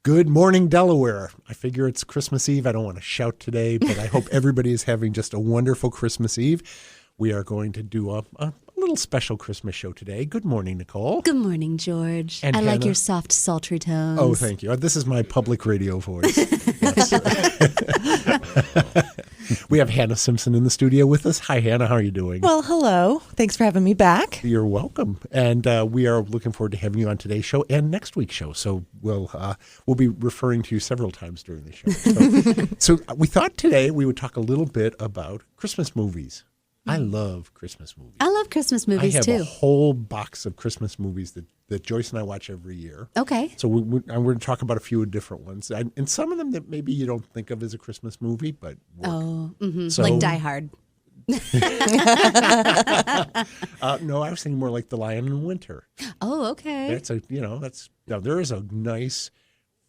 Good morning, Delaware. I figure it's Christmas Eve. I don't want to shout today, but I hope everybody is having just a wonderful Christmas Eve. We are going to do a little special Christmas show today. Good morning, Nicole. Good morning, George. And I Hannah. like your soft, sultry tones. Oh, thank you. This is my public radio voice. We have Hannah Simpson in the studio with us. Hi, Hannah. How are you doing? Well, hello. Thanks for having me back. You're welcome. And we are looking forward to having you on today's show and next week's show. So we'll be referring to you several times during the show. So we thought today we would talk a little bit about Christmas movies. I love Christmas movies. I love Christmas movies, I have too. a whole box of Christmas movies that Joyce and I watch every year. Okay. So we're going to talk about a few different ones. And some of them that maybe you don't think of as a Christmas movie, but work. Oh, mm-hmm. So, like Die Hard. No, I was thinking more like The Lion in Winter. Oh, okay. There is a nice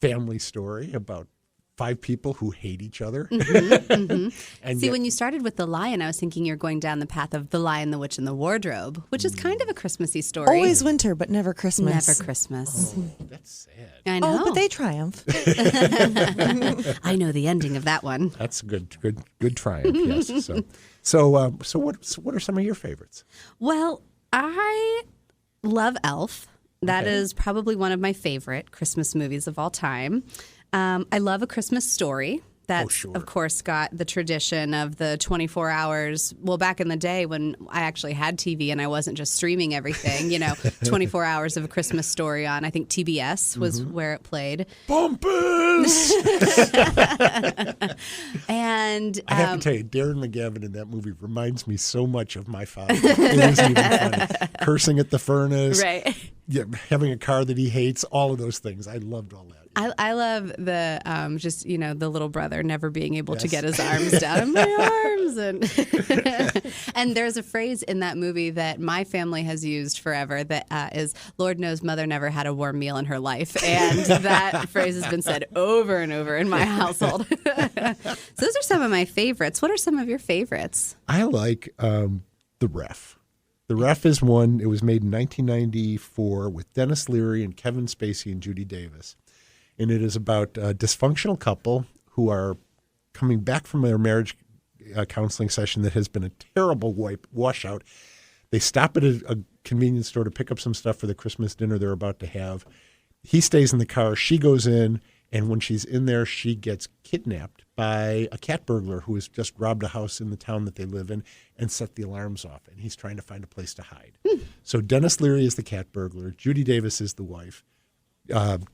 family story about 5 people who hate each other. And See, when you started with The Lion, I was thinking you're going down the path of The Lion, the Witch, and the Wardrobe, which is kind of a Christmassy story. Always winter, but never Christmas. Never Christmas. Oh, that's sad. I know. Oh, but they triumph. I know the ending of that one. That's a good triumph. Yes. So what are some of your favorites? Well, I love Elf. That Okay. is probably one of my favorite Christmas movies of all time. I love A Christmas Story. That's, sure. of course, got the tradition of the 24 hours. Well, back in the day when I actually had TV and I wasn't just streaming everything, 24 hours of A Christmas Story on, I think TBS was where it played. Bumpus! And I have to tell you, Darren McGavin in that movie reminds me so much of my father. It isn't even funny. Cursing at the furnace, right. yeah, having a car that he hates, all of those things. I loved all that. I love the the little brother never being able to Yes. get his arms down. My arms, and there's a phrase in that movie that my family has used forever that is, "Lord knows mother never had a warm meal in her life," and that phrase has been said over and over in my household. So those are some of my favorites. What are some of your favorites? I like The Ref. The Ref is one. It was made in 1994 with Dennis Leary and Kevin Spacey and Judy Davis. And it is about a dysfunctional couple who are coming back from their marriage counseling session that has been a terrible washout. They stop at a convenience store to pick up some stuff for the Christmas dinner they're about to have. He stays in the car. She goes in, and when she's in there, she gets kidnapped by a cat burglar who has just robbed a house in the town that they live in and set the alarms off. And he's trying to find a place to hide. So Dennis Leary is the cat burglar. Judy Davis is the wife.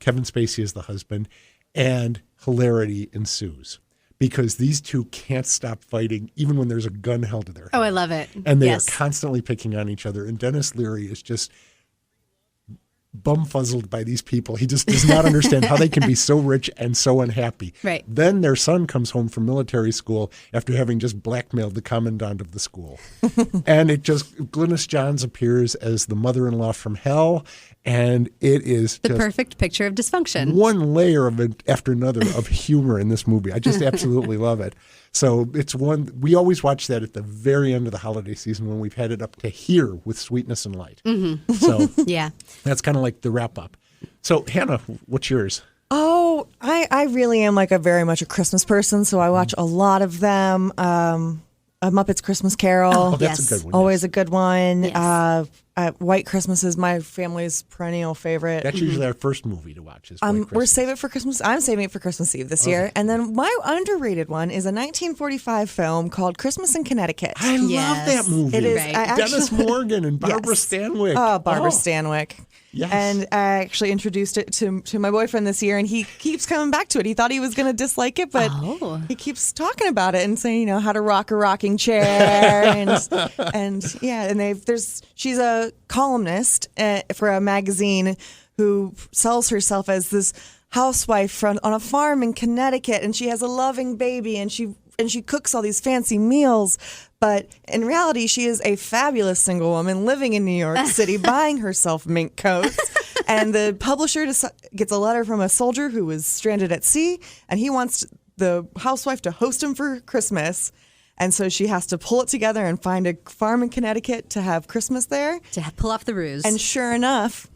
Kevin Spacey is the husband, and hilarity ensues because these two can't stop fighting even when there's a gun held to their head. Oh, I love it. And they Yes. are constantly picking on each other, and Dennis Leary is just bumfuzzled by these people. He just does not understand how they can be so rich and so unhappy. Right. Then their son comes home from military school after having just blackmailed the commandant of the school. And Glynis Johns appears as the mother-in-law from hell, and it is The just perfect picture of dysfunction. one layer of it after another of humor in this movie. I just absolutely love it. So it's one, we always watch that at the very end of the holiday season when we've had it up to here with Sweetness and Light. So Yeah. that's kind of like the wrap up. So Hannah, what's yours? Oh, I really am very much a Christmas person, so I watch a lot of them. A Muppets Christmas Carol. Oh, that's yes. a good one. Always a good one. Yes. White Christmas is my family's perennial favorite. That's usually our first movie to watch. Is White We're Christmas. saving it for Christmas. I'm saving it for Christmas Eve this year. And then my underrated one is a 1945 film called Christmas in Connecticut. I love Yes. that movie. It is. Right. I Dennis Morgan and Barbara Yes. Stanwyck. Oh, Barbara Stanwyck. Yes. And I actually introduced it to my boyfriend this year, and he keeps coming back to it. He thought he was going to dislike it, but he keeps talking about it and saying, how to rock a rocking chair, she's a columnist for a magazine who sells herself as this housewife on a farm in Connecticut, and she has a loving baby, and she cooks all these fancy meals. But in reality, she is a fabulous single woman living in New York City, buying herself mink coats. And the publisher gets a letter from a soldier who was stranded at sea, and he wants the housewife to host him for Christmas. And so she has to pull it together and find a farm in Connecticut to have Christmas there. To pull off the ruse. And sure enough,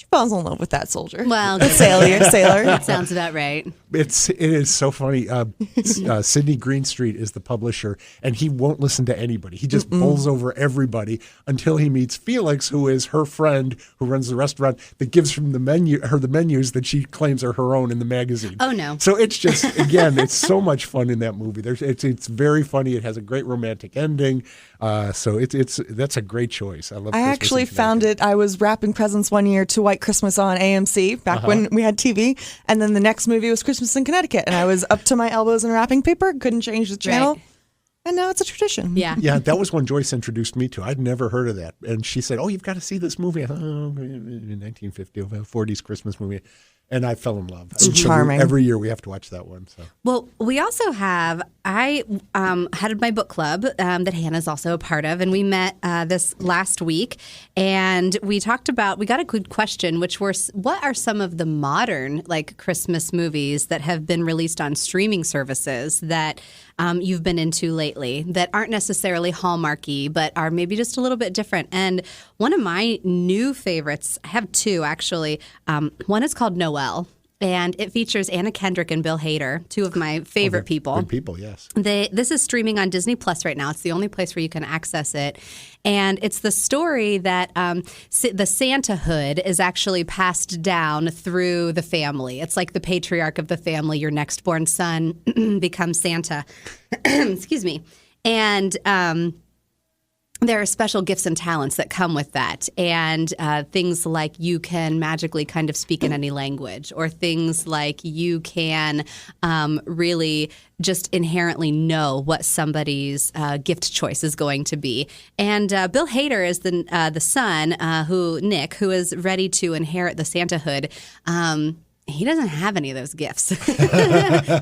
she falls in love with that soldier. Well, the sailor. that sounds about right. It is so funny. Sidney Greenstreet is the publisher, and he won't listen to anybody. He just bowls over everybody until he meets Felix, who is her friend who runs the restaurant that gives her the menus that she claims are her own in the magazine. Oh no! So it's just it's so much fun in that movie. It's very funny. It has a great romantic ending. So that's a great choice. I love. I actually found it. I was wrapping presents one year to White Christmas on AMC back when we had TV, and then the next movie was Christmas in Connecticut, and I was up to my elbows in wrapping paper, couldn't change the channel. Right. And now it's a tradition. Yeah. Yeah, that was when Joyce introduced me to. I'd never heard of that. And she said, "Oh, you've got to see this movie." I thought, 1950, 40s Christmas movie. And I fell in love. It's charming. Every year we have to watch that one. So. Well, we also have, I had my book club that Hannah's also a part of, and we met this last week, and we got a good question, which were, what are some of the modern, like, Christmas movies that have been released on streaming services that you've been into lately that aren't necessarily Hallmarky, but are maybe just a little bit different? And one of my new favorites, I have two, actually. One is called Noelle. And it features Anna Kendrick and Bill Hader, two of my favorite people. Good people, yes. This is streaming on Disney Plus right now. It's the only place where you can access it. And it's the story that the Santahood is actually passed down through the family. It's like the patriarch of the family, your next born son becomes Santa. Excuse me. And there are special gifts and talents that come with that, and things like you can magically kind of speak in any language, or things like you can really just inherently know what somebody's gift choice is going to be. And Bill Hader is the son, Nick, who is ready to inherit the Santahood. He doesn't have any of those gifts.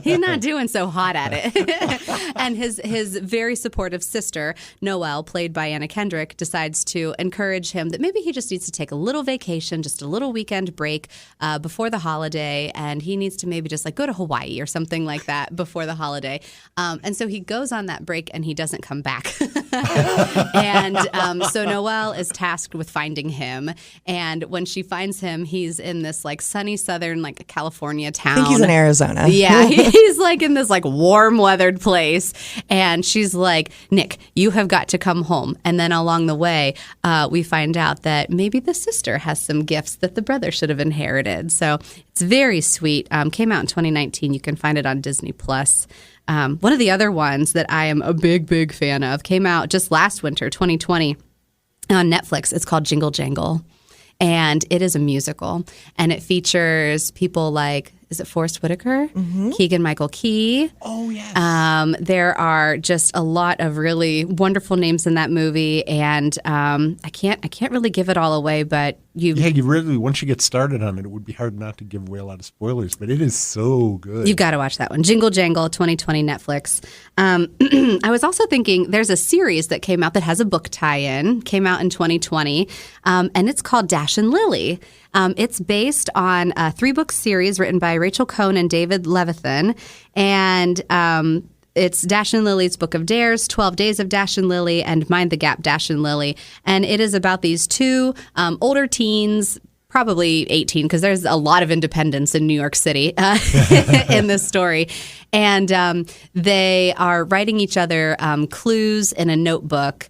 He's not doing so hot at it. And his very supportive sister, Noelle, played by Anna Kendrick, decides to encourage him that maybe he just needs to take a little vacation, just a little weekend break before the holiday, and he needs to maybe just like go to Hawaii or something like that before the holiday. And so he goes on that break and he doesn't come back. And so Noelle is tasked with finding him. And when she finds him, he's in this like sunny southern like California town. I think he's in Arizona. Yeah, he's like in this like warm weathered place. And she's like, Nick, you have got to come home. And then along the way, we find out that maybe the sister has some gifts that the brother should have inherited. So it's very sweet. Came out in 2019. You can find it on Disney Plus. One of the other ones that I am a big fan of came out just last winter, 2020, on Netflix. It's called Jingle Jangle. And it is a musical. And it features people like, is it Forrest Whitaker? Mm-hmm. Keegan-Michael Key. Oh, yes. There are just a lot of really wonderful names in that movie. And I can't really give it all away, but you really, once you get started on it, it would be hard not to give away a lot of spoilers, but it is so good. You've got to watch that one. Jingle Jangle, 2020 Netflix. I was also thinking there's a series that came out that has a book tie-in, came out in 2020, and it's called Dash and Lily. It's based on a 3-book series written by Rachel Cohn and David Levithan, and it's Dash and Lily's Book of Dares, 12 Days of Dash and Lily, and Mind the Gap, Dash and Lily. And it is about these two older teens, probably 18, because there's a lot of independence in New York City in this story. And they are writing each other clues in a notebook.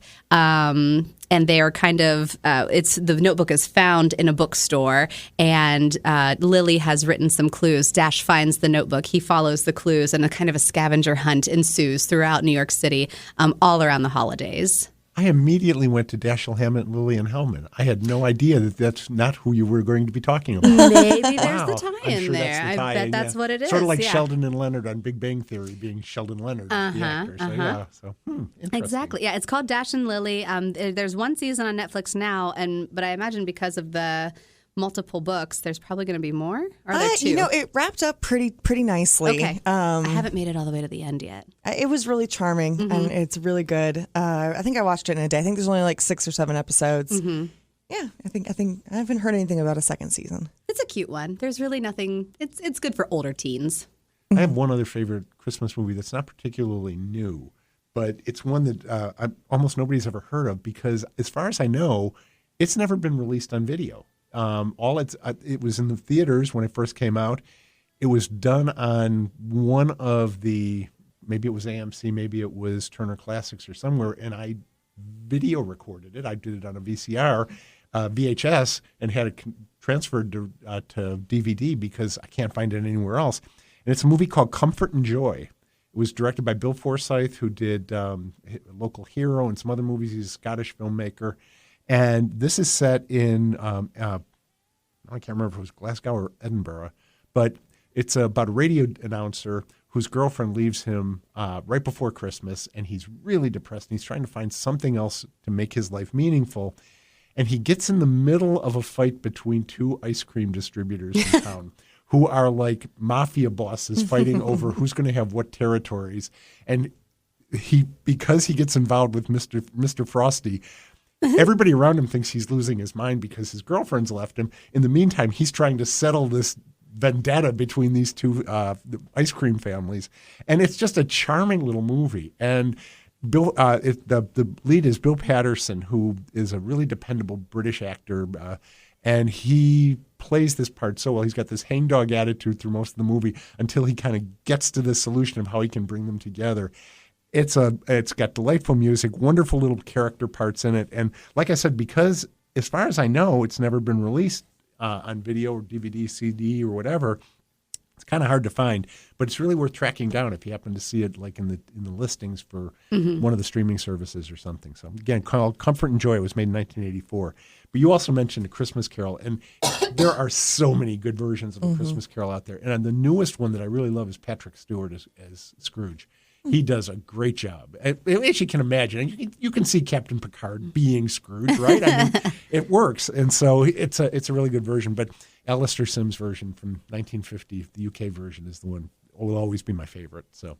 And they are kind of, the notebook is found in a bookstore, and Lily has written some clues. Dash finds the notebook. He follows the clues, and a kind of a scavenger hunt ensues throughout New York City all around the holidays. I immediately went to Dashiell Hammett, Lily, and Hellman. I had no idea that that's not who you were going to be talking about. Maybe there's the tie-in there. I bet that's what it is. Sort of like Sheldon and Leonard on Big Bang Theory being Sheldon Leonard, the actor. So, interesting. Exactly. Yeah, it's called Dash and Lily. There's one season on Netflix now, but I imagine because of the multiple books, there's probably going to be more. Or are there two? It wrapped up pretty nicely. Okay. I haven't made it all the way to the end yet. It was really charming, and it's really good. I think I watched it in a day. I think there's only like 6 or 7 episodes. Mm-hmm. Yeah, I think I haven't heard anything about a second season. It's a cute one. There's really nothing. It's good for older teens. I have one other favorite Christmas movie that's not particularly new, but it's one that almost nobody's ever heard of because, as far as I know, it's never been released on video. It was in the theaters when it first came out. It was done on one of the, maybe it was AMC, maybe it was Turner Classics or somewhere, and I video recorded it. I did it on a VHS, and had it transferred to DVD because I can't find it anywhere else. And it's a movie called Comfort and Joy. It was directed by Bill Forsyth, who did Local Hero and some other movies. He's a Scottish filmmaker. And this is set in, I can't remember if it was Glasgow or Edinburgh, but it's about a radio announcer whose girlfriend leaves him right before Christmas, and he's really depressed, and he's trying to find something else to make his life meaningful. And he gets in the middle of a fight between two ice cream distributors in town who are like mafia bosses fighting over who's going to have what territories. And because he gets involved with Mr. Frosty, everybody around him thinks he's losing his mind because his girlfriend's left him. In the meantime, he's trying to settle this vendetta between these two ice cream families. And it's just a charming little movie. And the lead is Bill Patterson, who is a really dependable British actor, and he plays this part so well. He's got this hangdog attitude through most of the movie until he kind of gets to the solution of how he can bring them together. It's got delightful music, wonderful little character parts in it, and like I said, because as far as I know, it's never been released on video or DVD, CD, or whatever. It's kind of hard to find, but it's really worth tracking down if you happen to see it, like in the listings for one of the streaming services or something. So again, called Comfort and Joy. It was made in 1984. But you also mentioned A Christmas Carol, and there are so many good versions of A Christmas Carol out there. And the newest one that I really love is Patrick Stewart as Scrooge. He does a great job. As you can imagine, you can see Captain Picard being Scrooge, right? I mean, it works, and so it's a really good version. But Alistair Sim's version from 1950, the UK version, is the one will always be my favorite. So,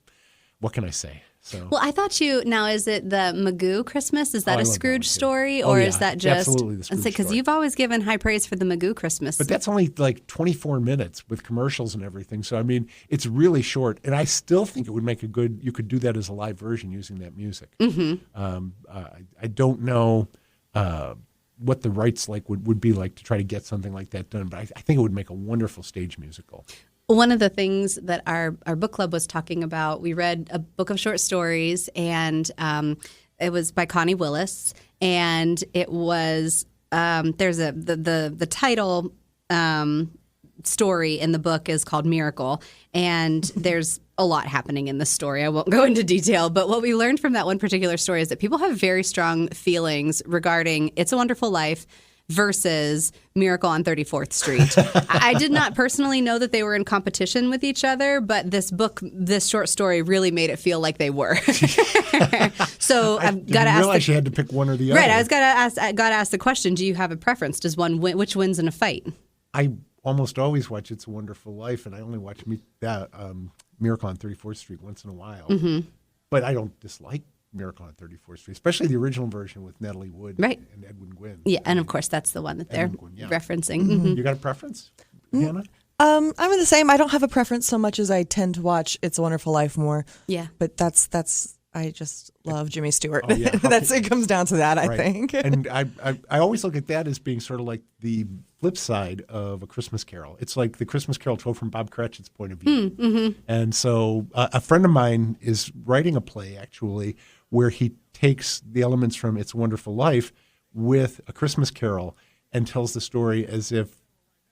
what can I say? So, well, I thought is it the Magoo Christmas? Is that a Scrooge story, Oh, or yeah, is that just absolutely the Scrooge because story. you've always given high praise for the Magoo Christmas? But that's only like 24 minutes with commercials and everything. So, I mean, it's really short. And I still think it would make you could do that as a live version using that music. I don't know what the rights would be like to try to get something like that done. But I think it would make a wonderful stage musical. One of the things that our book club was talking about, we read a book of short stories, and it was by Connie Willis, and it was there's the title story in the book is called Miracle, and there's a lot happening in the story. I won't go into detail, but what we learned from that one particular story is that people have very strong feelings regarding It's a Wonderful Life versus Miracle on 34th Street. I did not personally know that they were in competition with each other, but this short story really made it feel like they were. So I've got to ask. Realize you had to pick one or the other. Right, I got to ask the question: do you have a preference? Does one win? Which wins in a fight? I almost always watch It's a Wonderful Life, and I only watch Miracle on 34th Street once in a while. But I don't dislike Miracle on 34th Street, especially the original version with Natalie Wood and Edwin Gwynn. Yeah, and of course that's the one that they're referencing. You got a preference, Hannah? I'm the same. I don't have a preference so much as I tend to watch It's a Wonderful Life more. Yeah. But that's I just love Jimmy Stewart. Oh, yeah. It comes down to that, I think. And I always look at that as being sort of like the flip side of A Christmas Carol. It's like the Christmas Carol told from Bob Cratchit's point of view. And so a friend of mine is writing a play, actually, where he takes the elements from It's a Wonderful Life with A Christmas Carol and tells the story as if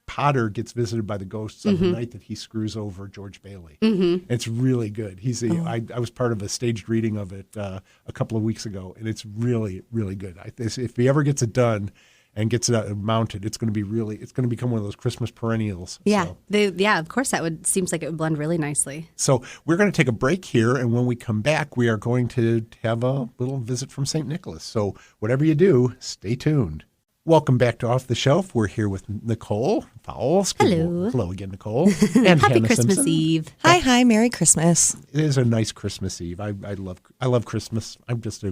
Potter gets visited by the ghosts on the night that he screws over George Bailey. It's really good. I was part of a staged reading of it a couple of weeks ago, and it's really, really good. If he ever gets it done and gets it mounted, it's going to become one of those Christmas perennials. Yeah, of course seems like it would blend really nicely. So we're going to take a break here, and when we come back, we are going to have a little visit from St. Nicholas. So whatever you do, stay tuned. Welcome back to Off the Shelf. We're here with Nicole Fowles. Hello. Hello again, Nicole. And Happy Hannah Christmas Simpson. Eve. Hi, Merry Christmas. It is a nice Christmas Eve. I love Christmas. I'm just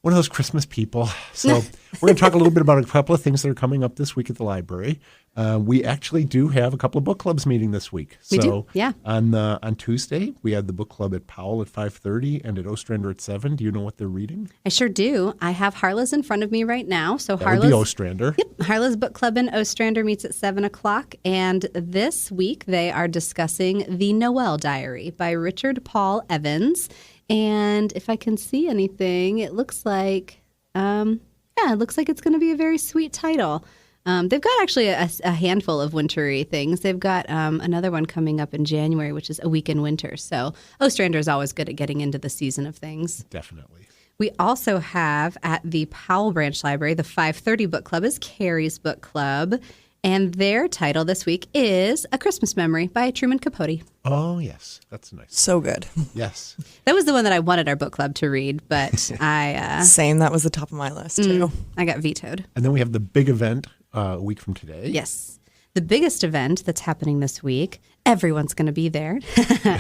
one of those Christmas people. So we're going to talk a little bit about a couple of things that are coming up this week at the library. We actually do have a couple of book clubs meeting this week. We do, yeah. On Tuesday, we have the book club at Powell at 5:30 and at Ostrander at 7. Do you know what they're reading? I sure do. I have Harlow's in front of me right now. So That would be Ostrander. Yep. Harlow's Book Club in Ostrander meets at 7 o'clock. And this week they are discussing The Noelle Diary by Richard Paul Evans. And if I can see anything, it looks like, it looks like it's going to be a very sweet title. They've got actually a handful of wintry things. They've got another one coming up in January, which is A Week in Winter. So Ostrander is always good at getting into the season of things. Definitely. We also have at the Powell Branch Library, the 5:30 book club is Carrie's Book Club. And their title this week is A Christmas Memory by Truman Capote. Oh, yes. That's nice. So good. Yes. That was the one that I wanted our book club to read, but Same. That was the top of my list, too. I got vetoed. And then we have the big event a week from today. Yes. The biggest event that's happening this week, everyone's going to be there.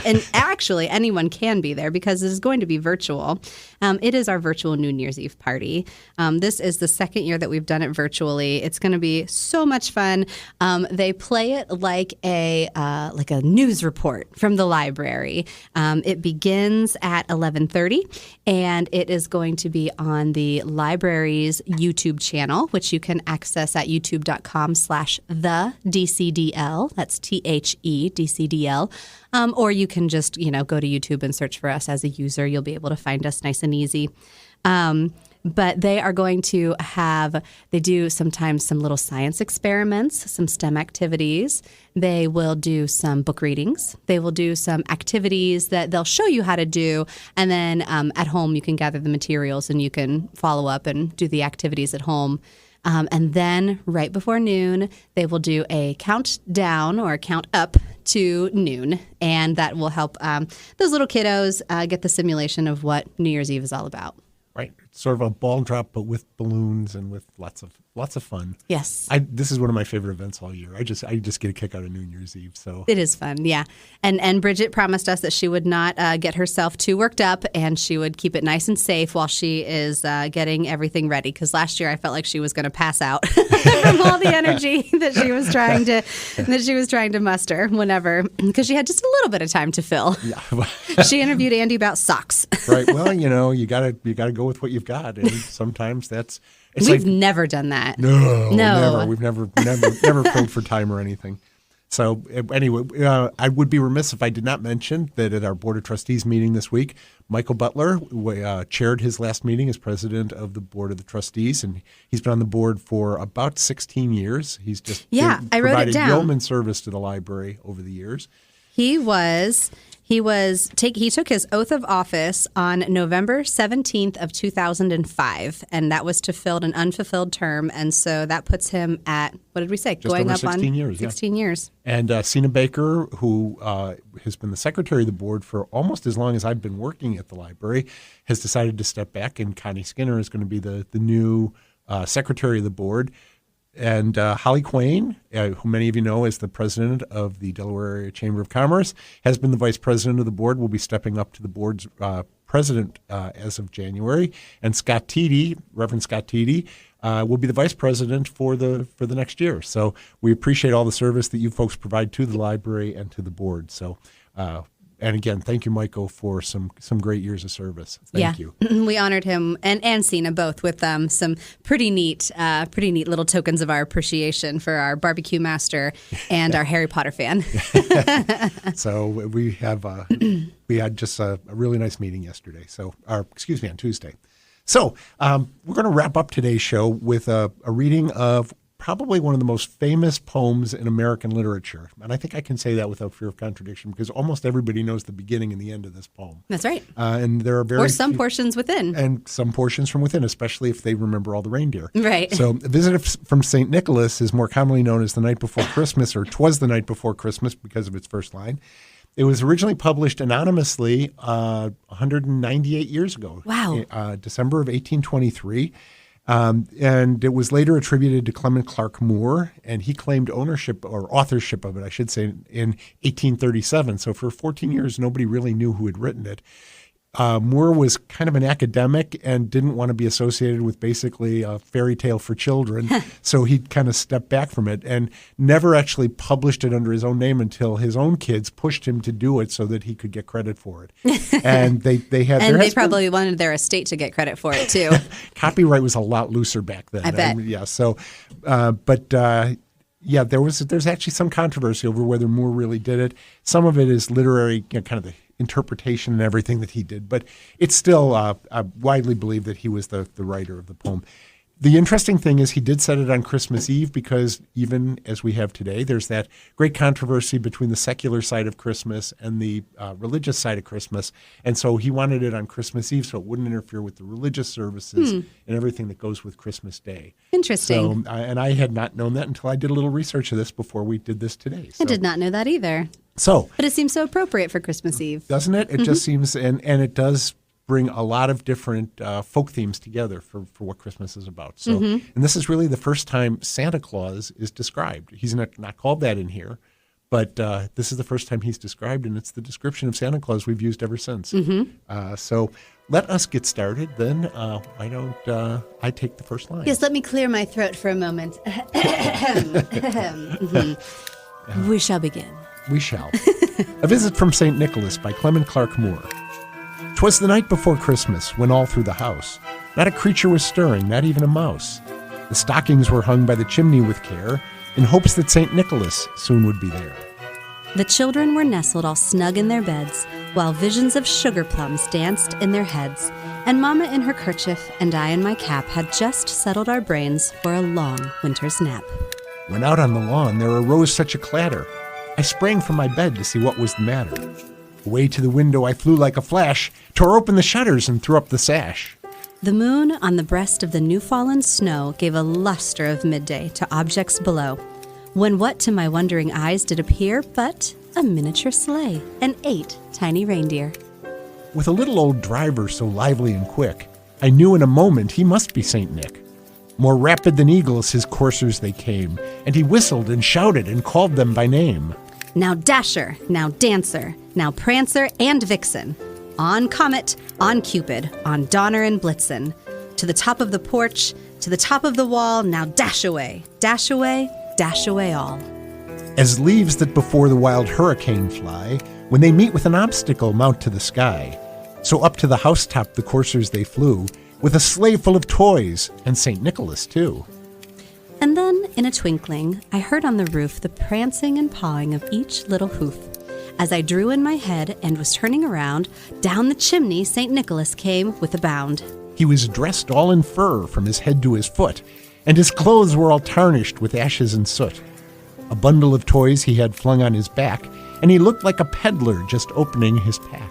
And actually, anyone can be there because it is going to be virtual. It is our virtual New Year's Eve party. This is the second year that we've done it virtually. It's going to be so much fun. They play it like a news report from the library. It begins at 11:30, and it is going to be on the library's YouTube channel, which you can access at youtube.com/the-DCDL. That's THE-DCDL. Or you can just, go to YouTube and search for us as a user. You'll be able to find us nice and easy. But they are going to they do sometimes some little science experiments, some STEM activities. They will do some book readings. They will do some activities that they'll show you how to do. And then at home, you can gather the materials and you can follow up and do the activities at home. And then right before noon, they will do a countdown or a count up to noon. And that will help those little kiddos get the simulation of what New Year's Eve is all about. Right. It's sort of a ball drop, but with balloons and with lots of fun. Yes. This is one of my favorite events all year. I just get a kick out of New Year's Eve. So it is fun, yeah. And Bridget promised us that she would not get herself too worked up, and she would keep it nice and safe while she is getting everything ready. Because last year I felt like she was going to pass out from all the energy that she was trying to muster whenever, because she had just a little bit of time to fill. Yeah. She interviewed Andy about socks. Right. Well, you gotta go with what you've got, and sometimes we've never done that. No, never. We've never pulled for time or anything. So anyway, I would be remiss if I did not mention that at our Board of Trustees meeting this week, Michael Butler chaired his last meeting as president of the Board of the Trustees, and he's been on the board for about 16 years. He's just I wrote it provided down. yeoman service to the library over the years. He took his oath of office on November 17th of 2005, and that was to fill an unfulfilled term, and so that puts him at, what did we say? Just over 16 years. 16 years. And Sina Baker, who has been the secretary of the board for almost as long as I've been working at the library, has decided to step back, and Connie Skinner is going to be the new secretary of the board. And Holly Quain, who many of you know is the president of the Delaware Area Chamber of Commerce, has been the vice president of the board, will be stepping up to the board's president as of January. And Scott Teedy, Reverend Scott Teedy, will be the vice president for the next year. So we appreciate all the service that you folks provide to the library and to the board. So and again, thank you, Michael, for some great years of service. Thank you. We honored him and Sina both with some pretty neat little tokens of our appreciation for our barbecue master and our Harry Potter fan. So we had just a really nice meeting yesterday. On Tuesday. So we're going to wrap up today's show with a reading of probably one of the most famous poems in American literature. And I think I can say that without fear of contradiction because almost everybody knows the beginning and the end of this poem. That's right. And there are or some portions within. And some portions from within, especially if they remember all the reindeer. Right. So A Visit from St. Nicholas is more commonly known as The Night Before Christmas, or 'Twas the Night Before Christmas because of its first line. It was originally published anonymously 198 years ago. Wow. December of 1823. And it was later attributed to Clement Clark Moore, and he claimed ownership or authorship of it, I should say, in 1837. So for 14 years, nobody really knew who had written it. Moore was kind of an academic and didn't want to be associated with basically a fairy tale for children. So he kind of stepped back from it and never actually published it under his own name until his own kids pushed him to do it so that he could get credit for it. And they had and they probably wanted their estate to get credit for it too. Copyright was a lot looser back then. I bet. Yeah. So, yeah, there's actually some controversy over whether Moore really did it. Some of it is literary, kind of the interpretation and everything that he did, but it's still widely believed that he was the writer of the poem. The interesting thing is he did set it on Christmas Eve because even as we have today, there's that great controversy between the secular side of Christmas and the religious side of Christmas. And so he wanted it on Christmas Eve so it wouldn't interfere with the religious services and everything that goes with Christmas Day. Interesting. So, and I had not known that until I did a little research of this before we did this today. So, I did not know that either. But it seems so appropriate for Christmas Eve. Doesn't it? It just seems, and it does bring a lot of different folk themes together for what Christmas is about. So, and this is really the first time Santa Claus is described. He's not called that in here, but this is the first time he's described, and it's the description of Santa Claus we've used ever since. So let us get started then. Why don't I take the first line? Yes, let me clear my throat for a moment. We shall begin. We shall. A Visit from St. Nicholas by Clement Clark Moore. 'Twas the night before Christmas, when all through the house not a creature was stirring, not even a mouse. The stockings were hung by the chimney with care, in hopes that St. Nicholas soon would be there. The children were nestled all snug in their beds, while visions of sugar plums danced in their heads, and Mama in her kerchief and I in my cap had just settled our brains for a long winter's nap. When out on the lawn there arose such a clatter, I sprang from my bed to see what was the matter. Away to the window I flew like a flash, tore open the shutters and threw up the sash. The moon on the breast of the new-fallen snow gave a luster of midday to objects below, when what to my wondering eyes did appear but a miniature sleigh and 8 tiny reindeer. With a little old driver so lively and quick, I knew in a moment he must be St. Nick. More rapid than eagles his coursers they came, and he whistled and shouted and called them by name. Now Dasher, now Dancer, now Prancer and Vixen. On Comet, on Cupid, on Donner and Blitzen. To the top of the porch, to the top of the wall, now dash away, dash away, dash away all. As leaves that before the wild hurricane fly, when they meet with an obstacle mount to the sky. So up to the housetop the coursers they flew, with a sleigh full of toys, and St. Nicholas too. And then, in a twinkling, I heard on the roof the prancing and pawing of each little hoof. As I drew in my head and was turning around, down the chimney St. Nicholas came with a bound. He was dressed all in fur from his head to his foot, and his clothes were all tarnished with ashes and soot. A bundle of toys he had flung on his back, and he looked like a peddler just opening his pack.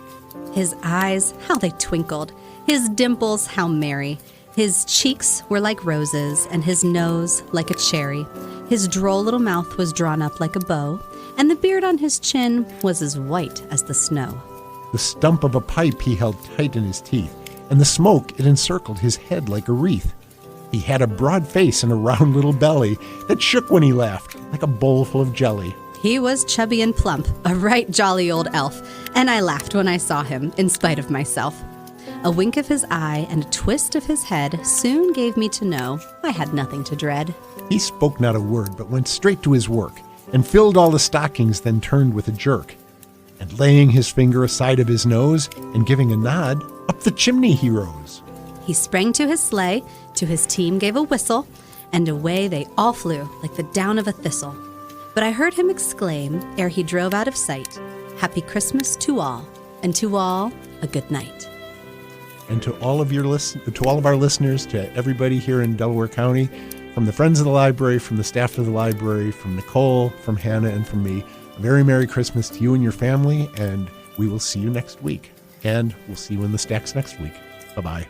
His eyes, how they twinkled, his dimples, how merry. His cheeks were like roses, and his nose like a cherry. His droll little mouth was drawn up like a bow, and the beard on his chin was as white as the snow. The stump of a pipe he held tight in his teeth, and the smoke it encircled his head like a wreath. He had a broad face and a round little belly that shook when he laughed, like a bowl full of jelly. He was chubby and plump, a right jolly old elf, and I laughed when I saw him, in spite of myself. A wink of his eye and a twist of his head soon gave me to know I had nothing to dread. He spoke not a word, but went straight to his work, and filled all the stockings, then turned with a jerk. And laying his finger aside of his nose, and giving a nod, up the chimney he rose. He sprang to his sleigh, to his team gave a whistle, and away they all flew like the down of a thistle. But I heard him exclaim, ere he drove out of sight, "Happy Christmas to all, and to all a good night." And to all of our listeners, to everybody here in Delaware County, from the Friends of the Library, from the staff of the library, from Nicole, from Hannah, and from me, a very Merry Christmas to you and your family, and we will see you next week. And we'll see you in the stacks next week. Bye-bye.